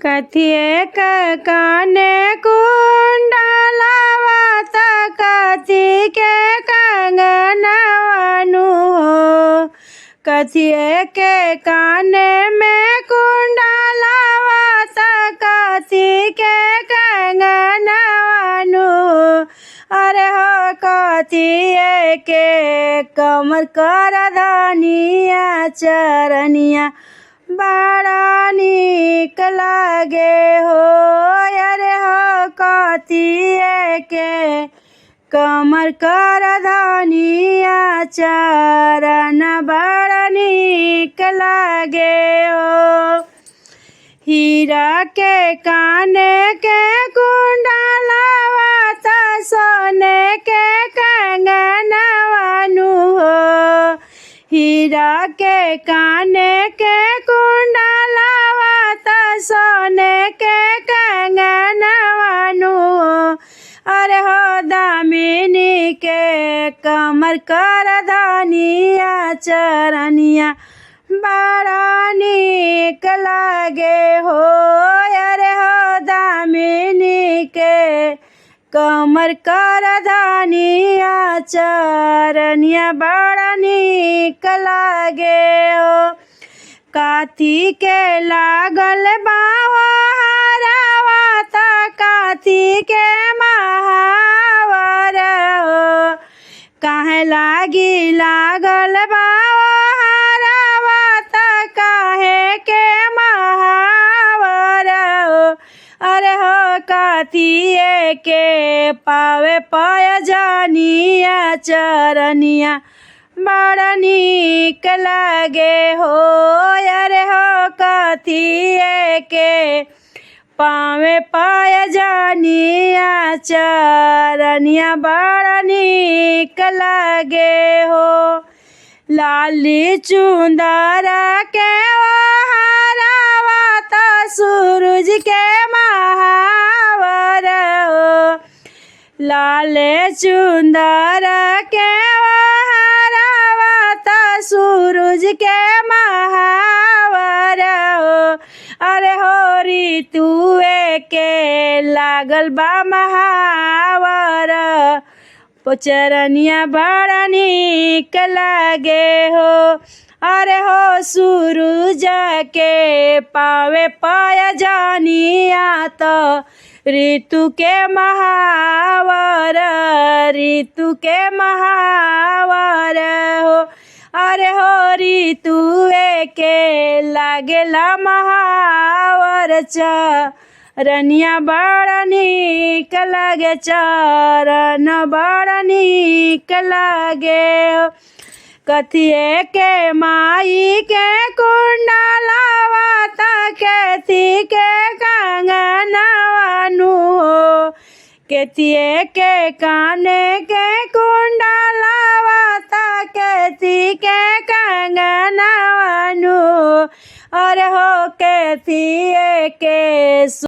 कथिए काने कुंडलवा त कथी के कंगनवानु हो। कथिए के काने में कुंडलवा त कथी के कंगनवानु हो। अरे हो कथिए के कमर कर धनिया चरनिया बड़ा नीक लागे हो। अरे हो कथिए के कमर कर धनिया चरण बड़ा नीक लागे हो। हीरा के काने के कुंडलवा त सोने के कंगनवानु हो। हीरा के काने के कुंडलवा त सोने के कंगनवानु हो। अरे हो दामिनी के कमर कर धनिया चरनिया बड़ा नीक लागे हो। अरे हो दामिनी के कमर कर धनिया चरनिया बड़ा नीक लागे हो। काथी के लागल बाहो हरावा त काथी के महावर हो। काहे लागी लागल बाहो हरावा त काहे के महावर हो। अरे हो कथिए के पावे पयजनिया चरनिया बड़ा नीक लागे हो। अरे हो कथिए के पावे पयजनिया चरनिया बड़ा नीक लागे हो। लाली चुंदर के हरावा त सूरज के महावर हो। लाले चुंदर के हरावा त सूरज के महावर हो। अरे हो ऋतुए के लागल बा महावर चरनिया बड़ा नीक लागे हो। अरे हो सूरज के पावे पयजनिया त ऋतु के महावर ऋतु के महावर हो। अरे हो ऋतुए के लागेला महावर चरनिया बड़ा नीक लागे चरण बड़ा नीक लागे हो। कथिए के माई के कुंडलवा त कथी के कंगनवानु हो। कथिए के काने के कुंडलवा त कथी के कंगनवानु हो। अरे हो कथिए के